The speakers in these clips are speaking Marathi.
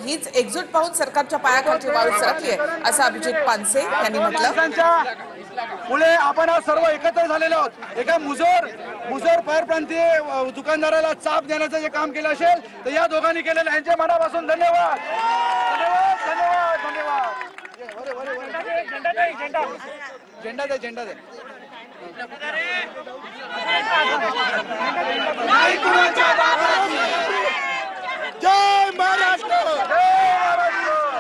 हीच एकजूट पाहून सरकारच्या पायाखालची वाळू सरकली आहे असं अभिजित पानसे यांनी म्हटलं। पुढे आपण आज सर्व एकत्र झालेलो आहोत। एका मुजोर परप्रांतीय दुकानदाराला चाप देण्याचं जे काम केलं असेल तर या दोघांनी केलेलं यांच्या मनापासून धन्यवाद धन्यवाद धन्यवाद धन्यवाद। झेंडा दे जय महाराष्ट्र,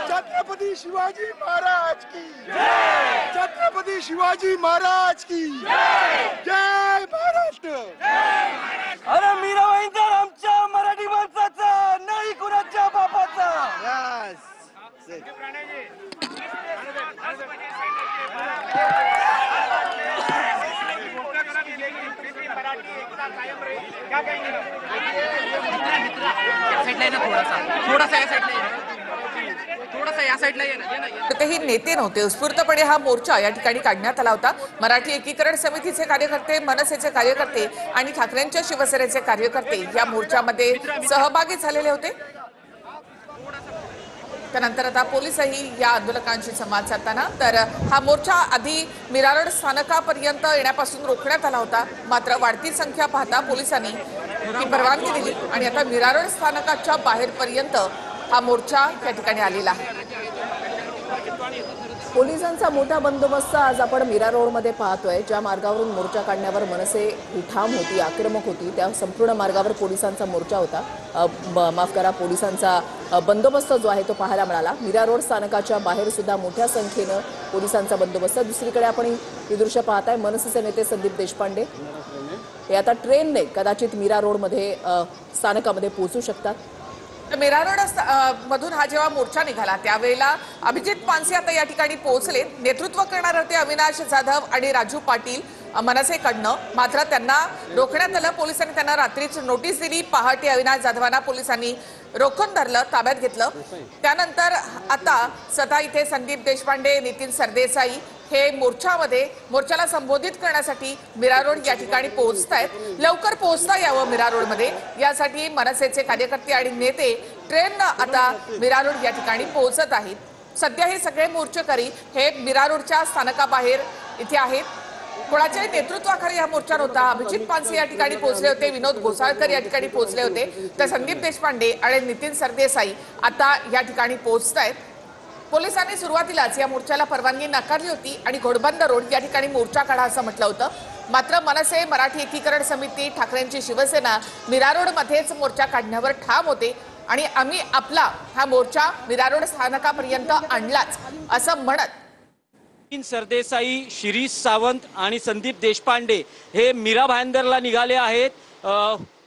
छत्रपती शिवाजी महाराज की जय, छत्रपती शिवाजी महाराज की जय महाराष्ट्र। अरे मीराबाई तर आमच्या मराठी माणसाचा नाही कुणाच्या बापाचा। तेही नेते नव्हते। उत्स्फूर्तपणे हा मोर्चा या ठिकाणी काढण्यात आला होता। मराठी एकीकरण समितीचे कार्यकर्ते, मनसेचे कार्यकर्ते आणि ठाकरेंच्या शिवसेनेचे कार्यकर्ते या मोर्चामध्ये सहभागी झालेले होते। त्यानंतर आता पोलिसही या आंदोलकांशी संवाद साधताना तर हा मोर्चा आधी मीरा रोड स्थानकापर्यंत येण्यापासून रोखण्यात आला होता, मात्र वाढती संख्या पाहता पोलिसांनी ही परवानगी दिली आणि आता मीरा रोड स्थानकाच्या बाहेरपर्यंत हा मोर्चा या ठिकाणी आलेला आहे। पोलिसांचा मोठा बंदोबस्त आज आपण मीरा रोडमध्ये पाहतोय। ज्या मार्गावरून मोर्चा काढण्यावर मनसे ही ठाम होती, आक्रमक होती, त्या संपूर्ण मार्गावर पोलिसांचा मोर्चा होता। माफ करा, पोलिसांचा बंदोबस्त जो आहे तो पाहायला मिळाला। मीरा रोड स्थानकाच्या बाहेर सुद्धा मोठ्या संख्येनं पोलिसांचा बंदोबस्त। दुसरीकडे आपण ही दृश्य पाहताय, मनसेचे नेते संदीप देशपांडे हे आता ट्रेनने कदाचित मीरा रोडमध्ये स्थानकामध्ये पोहोचू शकतात। मीरा रोड मधून हा जेव्हा मोर्चा निघाला त्यावेळेला अभिजित पानसे आता या ठिकाणी पोहोचले। नेतृत्व करणार होते अविनाश जाधव आणि राजू पाटील मनसेकडनं, मात्र त्यांना रोखण्यात आलं। पोलिसांनी त्यांना रात्रीच नोटीस दिली। पहाटे अविनाश जाधवांना पोलिसांनी रोखून धरलं, ताब्यात घेतलं। त्यानंतर आता स्वतः इथे संदीप देशपांडे, नितीन सरदेसाई हे मोर्चाला संबोधित करण्यासाठी मीरा रोड या ठिकाणी पोहोचतायत। लवकर पोहोचता यावं मीरा रोडमध्ये यासाठी मनसेचे कार्यकर्ते आणि नेते ट्रेननं आता मीरा रोड या ठिकाणी पोहोचत आहेत। सध्या हे सगळे मोर्चेकरी हे मीरा रोडच्या स्थानकाबाहेर इथे आहेत। कोणाच्याही नेतृत्वाखाली हा मोर्चा नव्हता। अभिजित पानसे या ठिकाणी पोहोचले होते, विनोद घोसाळकर या ठिकाणी पोहोचले होते, तर संदीप देशपांडे आणि नितीन सरदेसाई आता या ठिकाणी पोहोचतायत। पोलिसांनी सुरुवातीलाच या मोर्चाला परवानगी नाकारली होती आणि घोडबंद रोड या ठिकाणी मोर्चा काढा असं म्हटलं होतं, मात्र मनसे, मराठी एकीकरण समिती, ठाकरेंची शिवसेना मीरा रोडमध्येच मोर्चा काढण्यावर ठाम होते आणि आम्ही आपला हा मोर्चा मीरा रोड स्थानकापर्यंत आणलाच असं म्हणत नितीन सरदेसाई, शिरीष सावंत आणि संदीप देशपांडे हे मीरा भाईंदरला निघाले आहेत।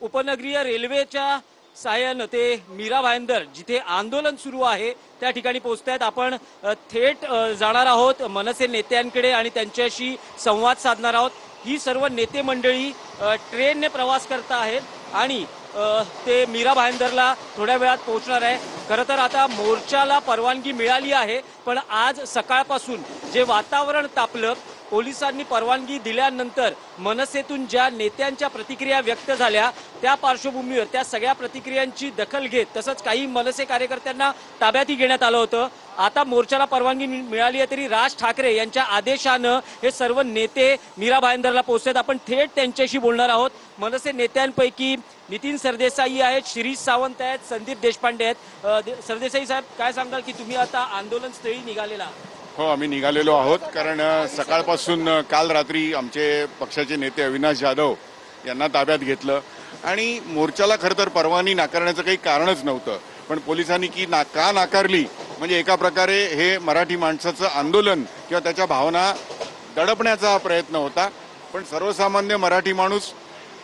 उपनगरीय रेल्वेच्या सहाय्यानं ते मीरा भाईंदर जिथे आंदोलन सुरू आहे त्या ठिकाणी पोहोचतायत। आपण थेट जाणार आहोत मनसे नेत्यांकडे आणि त्यांच्याशी संवाद साधणार आहोत। ही सर्व नेते मंडळी ट्रेनने प्रवास करत आहेत आणि ते मीरा भाईंदरला थोड्या वेळात पोहोचणार आहे। खरं तर आता मोर्चाला परवानगी मिळाली आहे, पण आज सकाळपासून जे वातावरण तापलं, पोलिसांनी परवानगी दिल्यानंतर मनसेतून ज्या नेत्यांच्या प्रतिक्रिया व्यक्त झाल्या त्या पार्श्वभूमीवर त्या सगळ्या प्रतिक्रियांची दखल घेत तसंच काही मनसे कार्यकर्त्यांना ताब्यातही घेण्यात आलं होतं। आता मोर्चाला परवानगी मिळाली आहे तरी राज ठाकरे यांच्या आदेशानं हे सर्व नेते मीरा भाईंदरला पोहोचतात। आपण थेट त्यांच्याशी बोलणार आहोत। मनसे नेत्यांपैकी नितीन सरदेसाई आहेत, शिरीष सावंत आहेत, संदीप देशपांडे आहेत। सरदेसाई साहेब, काय सांगाल की तुम्ही आता आंदोलन स्थळी निघालेला? हो, आम्ही निघालेलो आहोत, कारण सकाळपासून काल रात्री आमचे पक्षाचे नेते अविनाश जाधव यांना ताब्यात घेतलं आणि मोर्चाला खरं तर परवानगी नाकारण्याचं काही कारणच नव्हतं, पण पोलिसांनी का नाकारली म्हणजे एका प्रकारे हे मराठी माणसाचं आंदोलन किंवा त्याच्या भावना दडपण्याचा प्रयत्न होता। पण सर्वसामान्य मराठी माणूस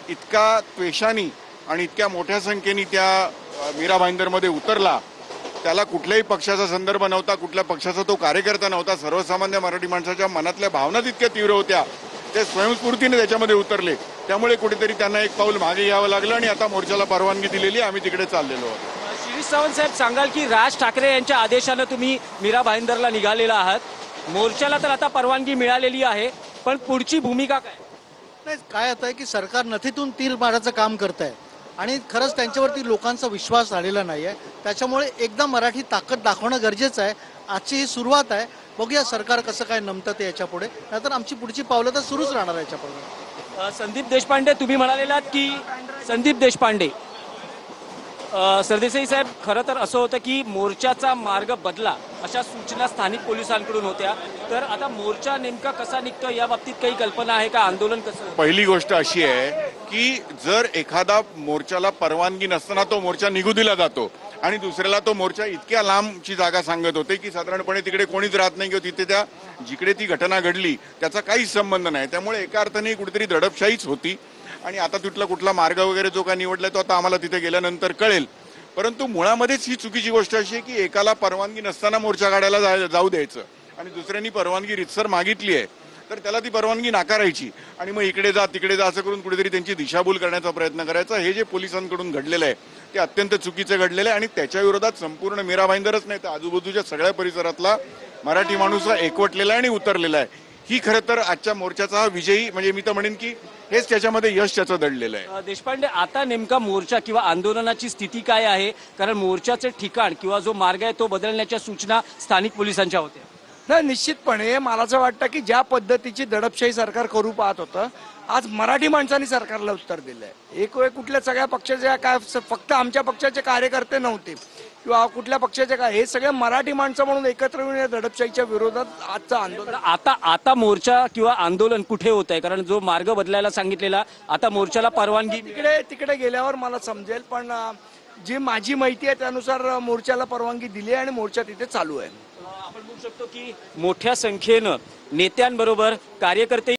इतका त्वेषाने आणि इतक्या मोठ्या संख्येने त्या मीरा भाईंदरमध्ये उतरला, त्याला कुठल्याही पक्षाचा संदर्भ नव्हता, कुठल्या पक्षाचा तो कार्यकर्ता नव्हता। सर्वसामान्य मराठी माणसाच्या मनातल्या भावना तितक्या तीव्र होत्या, ते स्वयंस्फूर्तीने त्याच्यामध्ये उतरले, त्यामुळे कुठेतरी त्यांना एक पाऊल मागे घ्यावं लागलं आणि आता मोर्चाला परवानगी दिलेली, आम्ही तिकडे चाललेलो आहोत। शिरीष सावंत साहेब, सांगाल की राज ठाकरे यांच्या आदेशानं तुम्ही मीरा भाईंदरला निघालेला आहात, मोर्चाला तर आता परवानगी मिळालेली आहे, पण पुढची भूमिका काय? नाही, काय आता आहे की सरकार नथीतून तीर मारायचं काम करत आहे आणि खरंच त्यांच्यावरती लोकांचा विश्वास झालेला नाही आहे. त्याच्यामुळे एकदा मराठी ताकद दाखवणं गरजेचं आहे. आजची ही सुरुवात आहे. बघूया सरकार कसं काय नमतं ते याच्या पुढे, नाहीतर आमची पुढची पावलं तर सुरूच राहणार याच्या पुढे. संदीप देशपांडे, तुम्ही म्हणालेलात की संदीप देशपांडे, सरदेसाई साहेब, खरं तर असं होतं की मोर्चाचा मार्ग बदला अशा सूचना स्थानिक पोलिसांकडून होत्या. तर आता मोर्चा नेमका कसा निघतो या बाबतीत काही कल्पना आहे का? आंदोलन कसं होतं? पहिली गोष्ट अशी आहे की जर एखादा मोर्चाला परवानगी नसताना तो मोर्चा निघू दिला जातो आणि दुसऱ्याला तो मोर्चा इतक्या लांबची जागा सांगत होते की साधारणपणे तिकडे कोणीच राहत नाही किंवा तिथे त्या जिकडे ती घटना घडली त्याचा काहीच संबंध नाही. त्यामुळे एका अर्थाने कुठेतरी दडपशाहीच होती. आणि आता तिथला कुठला मार्ग वगैरे जो काय निवडलाय तो आता आम्हाला तिथे गेल्यानंतर कळेल. परंतु मुळामध्येच ही चुकीची गोष्ट अशी आहे की एकाला परवानगी नसताना मोर्चा काढायला जाऊ द्यायचं आणि दुसऱ्यांनी परवानगी रितसर मागितली आहे तर त्याला ती परवानगी नाकारायची आणि मग इकडे जा तिकडे जा असं करून कुठेतरी त्यांची दिशाभूल करण्याचा प्रयत्न करायचा. हे जे पोलिसांकडून घडलेलं आहे ते अत्यंत चुकीचं घडलेलं आहे आणि त्याच्या विरोधात संपूर्ण मीरा भाईंदरच नाही तर आजूबाजूच्या सगळ्या परिसरातला मराठी माणूस हा एकवटलेला आहे आणि उतरलेला आहे. ही खरं तर आजच्या मोर्चाचा हा विजयी, म्हणजे मी तर म्हणेन की हेच त्याच्यामध्ये यश त्याचं दडलेलं आहे. देशपांडे, आता नेमका मोर्चा किंवा आंदोलनाची स्थिती काय आहे? कारण मोर्चाचे ठिकाण किंवा जो मार्ग आहे तो बदलण्याच्या सूचना स्थानिक पोलिसांच्या होत्या. नाही, निश्चितपणे मला असं वाटतं की ज्या पद्धतीची दडपशाही सरकार करू पाहत होतं, आज मराठी माणसांनी सरकारला उत्तर दिलंय. एक वेळ कुठल्या सगळ्या पक्षाचे काय फक्त आमच्या पक्षाचे कार्यकर्ते नव्हते किंवा कुठल्या पक्षाचे काय, हे सगळे मराठी माणसं म्हणून एकत्र येऊन या दडपशाहीच्या विरोधात आजचं आंदोलन. आता मोर्चा किंवा आंदोलन कुठे होत आहे? कारण जो मार्ग बदलायला सांगितलेला आता मोर्चाला परवानगी तिकडे गेल्यावर मला समजेल, पण जी माझी माहिती आहे त्यानुसार मोर्चाला परवानगी दिली आहे आणि मोर्चा तिथे चालू आहे. आपण म्हणू शकतो की मोठ्या संख्येनं नेत्यांबरोबर कार्यकर्ते